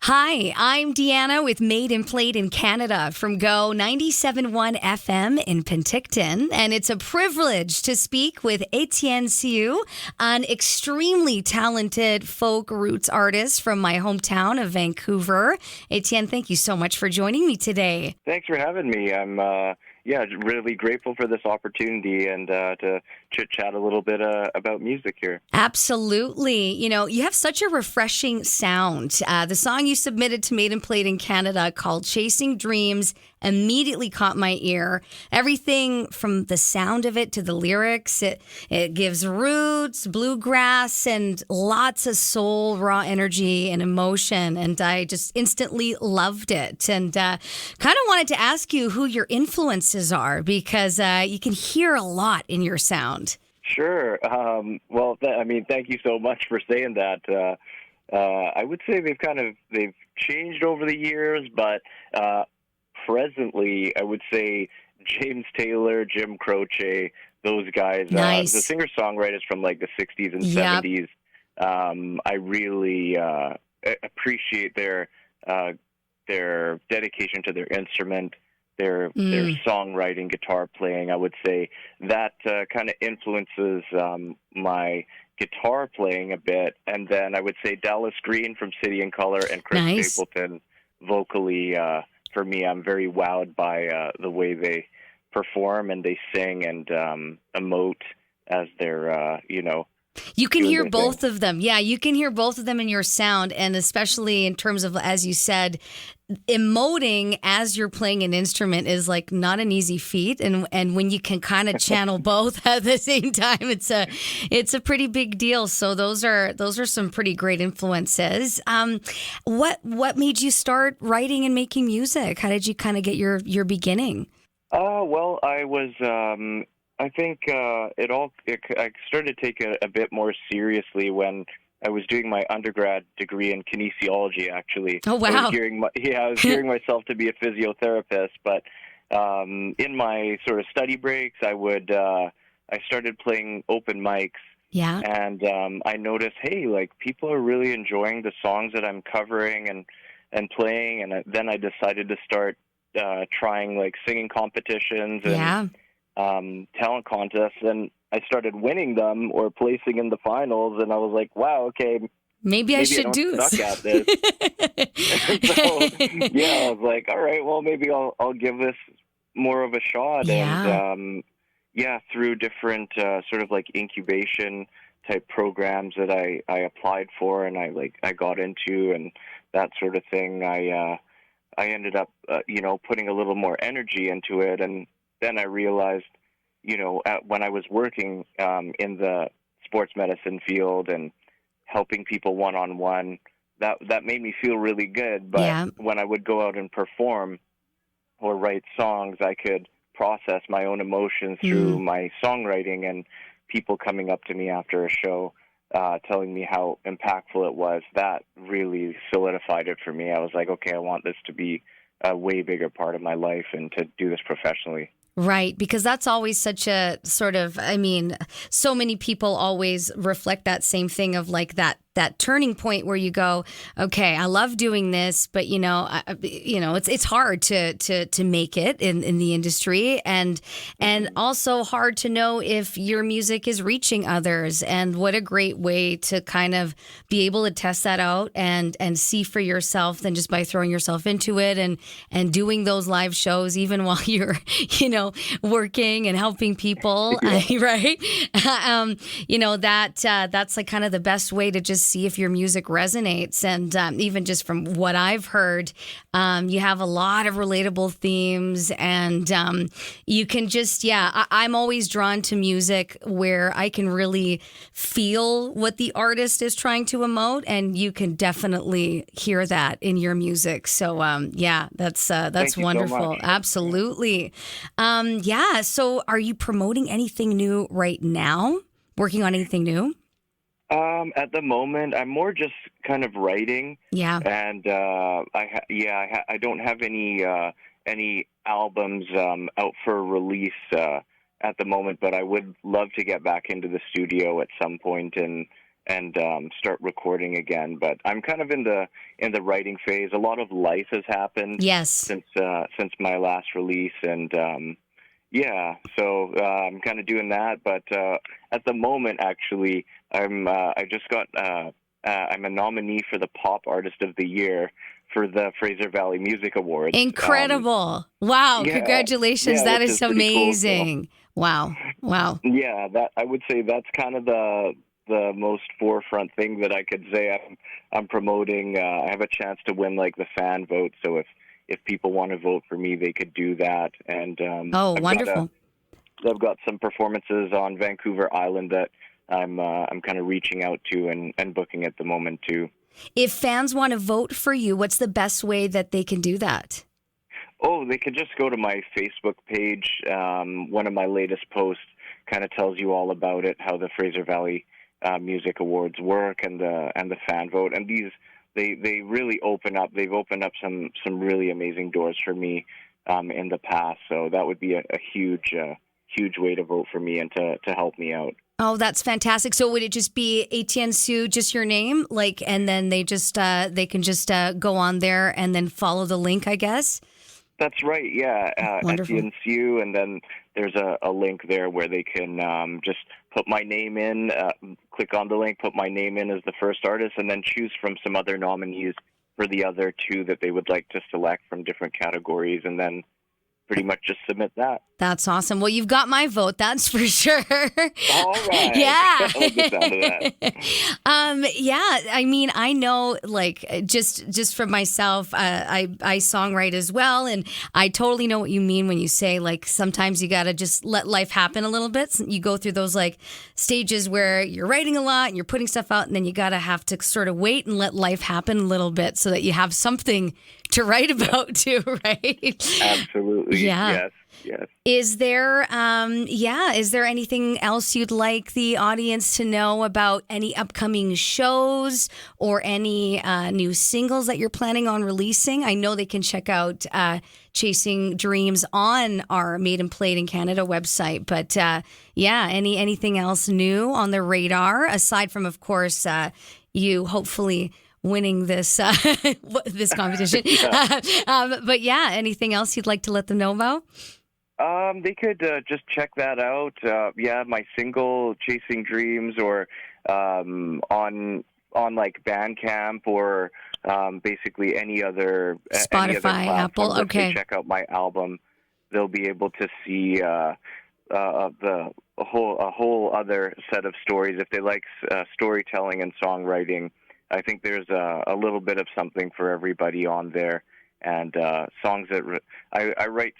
Hi, I'm Deanna with Made and Played in Canada from Go 97.1 FM in Penticton. And it's a privilege to speak with Etienne Siew, an extremely talented folk roots artist from my hometown of Vancouver. Etienne, thank you so much for joining me today. Thanks for having me. I'm really grateful for this opportunity and to chit-chat a little bit about music here. Absolutely. You know, you have such a refreshing sound. The song you submitted to Made and Played in Canada called Chasing Dreams immediately caught my ear. Everything from the sound of it to the lyrics, it gives roots, bluegrass, and lots of soul, raw energy and emotion. And I just instantly loved it. And kind of wanted to ask you who your influences are because you can hear a lot in your sound. Sure. Thank you so much for saying that. I would say they've changed over the years, but presently, I would say James Taylor, Jim Croce, those guys, Nice. the singer-songwriters from like the 60s and Yep. 70s. I really appreciate their dedication to their instrument, their songwriting, guitar playing. I would say that kind of influences my guitar playing a bit. And then I would say Dallas Green from City and Colour and Chris Nice. Stapleton vocally. For me, I'm very wowed by the way they perform and they sing and emote as they're, You can doing hear their both thing. of them. Yeah, you can hear both of them in your sound. And especially in terms of, as you said, emoting as you're playing an instrument is like not an easy feat. And when you can kind of channel both at the same time, it's a pretty big deal. So those are some pretty great influences. What made you start writing and making music? How did you kind of get your beginning? Well, I was. I think I started to take it a bit more seriously when I was doing my undergrad degree in kinesiology. Actually, Oh, wow. I was gearing myself to be a physiotherapist. But in my sort of study breaks, I started playing open mics. Yeah. And I noticed, hey, like people are really enjoying the songs that I'm covering and playing. And then I decided to start trying like singing competitions and Yeah. talent contests, and I started winning them or placing in the finals. And I was like, wow, okay, Maybe I should don't do suck this. at this. So yeah, I was like, all right, well, maybe I'll give this more of a shot. Yeah. And through different sort of like incubation type programs that I applied for and I got into and that sort of thing, I ended up putting a little more energy into it. And then I realized, when I was working in the sports medicine field and helping people one-on-one, that made me feel really good. But Yeah. when I would go out and perform or write songs, I could process my own emotions through my songwriting, and people coming up to me after a show telling me how impactful it was. That really solidified it for me. I was like, okay, I want this to be a way bigger part of my life and to do this professionally. Right, because that's always such a sort of, so many people always reflect that same thing of like that turning point where you go, okay, I love doing this, but it's hard to make it in the industry, and also hard to know if your music is reaching others. And what a great way to kind of be able to test that out and see for yourself than just by throwing yourself into it and doing those live shows even while you're working and helping people. Yeah. Right? That's like kind of the best way to just see if your music resonates. And even just from what I've heard, you have a lot of relatable themes, and you can just, I'm always drawn to music where I can really feel what the artist is trying to emote, and you can definitely hear that in your music. So that's Thank you wonderful. so much. Absolutely. So are you promoting anything new right now? Working on anything new? At the moment, I'm more just kind of writing. Yeah. And I don't have any albums out for release at the moment, but I would love to get back into the studio at some point and start recording again. But I'm kind of in the writing phase. A lot of life has happened Yes. since my last release, and so I'm kind of doing that. But at the moment, actually, I'm a nominee for the Pop Artist of the Year for the Fraser Valley Music Awards. Incredible. Wow. Yeah, Congratulations. yeah, That which is is pretty cool, amazing. Wow. Yeah, that I would say that's kind of the most forefront thing that I could say I'm promoting. I have a chance to win like the fan vote, so if people want to vote for me, they could do that. And wonderful. I've got some performances on Vancouver Island that I'm kind of reaching out to and booking at the moment too. If fans want to vote for you, what's the best way that they can do that? Oh, they could just go to my Facebook page. One of my latest posts kind of tells you all about it, how the Fraser Valley Music Awards work and the fan vote. And these they really open up. They've opened up some really amazing doors for me in the past. So that would be a huge way to vote for me and to help me out. Oh, that's fantastic. So would it just be Etienne Siew, just your name? And then they can just go on there and then follow the link, I guess? That's right, yeah. Etienne Siew, and then there's a link there where they can just put my name in, click on the link, put my name in as the first artist, and then choose from some other nominees for the other two that they would like to select from different categories, and then pretty much just submit that. That's awesome. Well, you've got my vote, that's for sure. All right. Yeah. I like the sound of that. Yeah, I mean, I know, just for myself, I songwrite as well, and I totally know what you mean when you say, sometimes you got to just let life happen a little bit. So you go through those, stages where you're writing a lot and you're putting stuff out, and then you got to have to sort of wait and let life happen a little bit so that you have something to write about too, right? Absolutely. Yeah. Yes. Is there anything else you'd like the audience to know about any upcoming shows or any new singles that you're planning on releasing? I know they can check out Chasing Dreams on our Made and Played in Canada website, but anything else new on the radar aside from, of course, you hopefully winning this this competition. But anything else you'd like to let them know about? They could just check that out. My single "Chasing Dreams," or on Bandcamp, or basically any other Spotify, Apple. If Okay. they check out my album, they'll be able to see a whole other set of stories. If they like storytelling and songwriting, I think there's a little bit of something for everybody on there, and songs that I write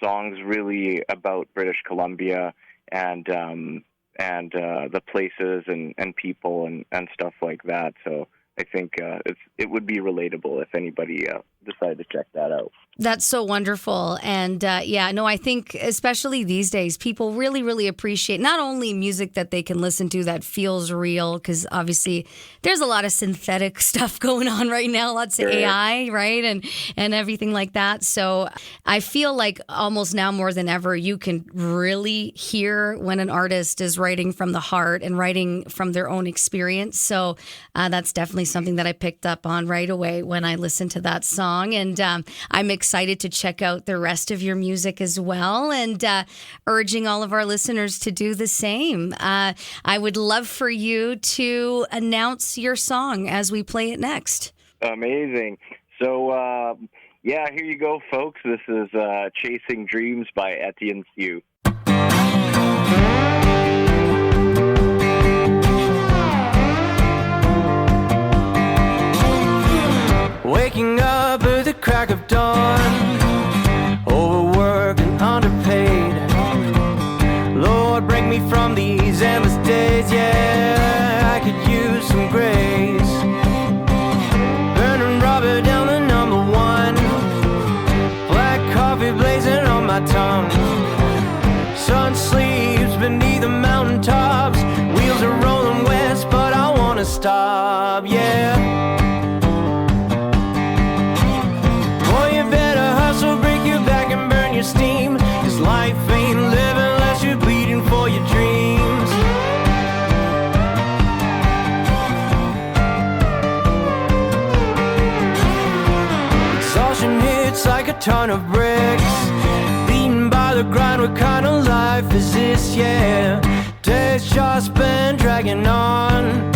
songs really about British Columbia and the places and people and stuff like that. So I think it would be relatable if anybody decided to check that out. That's so wonderful. And I think especially these days, people really, really appreciate not only music that they can listen to that feels real, because obviously there's a lot of synthetic stuff going on right now, lots of AI, right? And everything like that. So I feel like almost now more than ever, you can really hear when an artist is writing from the heart and writing from their own experience. So that's definitely something that I picked up on right away when I listened to that song. And I'm excited to check out the rest of your music as well, and urging all of our listeners to do the same. I would love for you to announce your song as we play it next. Amazing. So, here you go, folks. This is Chasing Dreams by Etienne Siew. Waking up at the crack of dawn, overworked and underpaid. Lord, break me from these endless days. Yeah, I could use some grace. Burning rubber down the number one, black coffee blazing on my tongue. Sun sleeps beneath the mountaintops. Wheels are rolling west, but I wanna stop. Yeah. Steam, 'cause life ain't living unless you're bleeding for your dreams. a ton of bricks. Beaten by the grind, what kind of life is this, yeah? Days just been dragging on,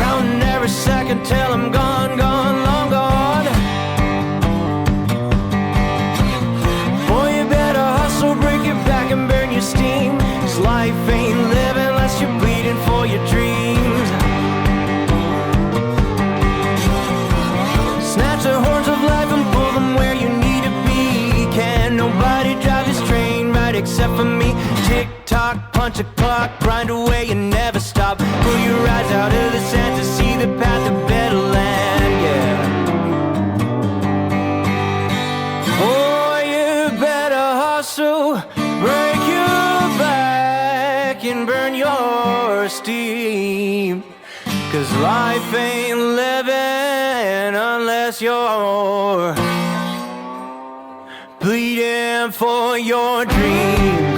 counting every second till I'm gone, gone, long gone. Boy, you better hustle, break your back and burn your steam, 'cause life ain't living unless you're bleeding for your dreams. Snatch the horns of life and pull them where you need to be. Can't nobody drive this train right except for me. Tick tock, punch a clock, grind away and never stop. Pull your eyes out of the sand to see the path to better land, yeah. Boy, you better hustle, break your back and burn your steam, 'cause life ain't living unless you're bleeding for your dreams.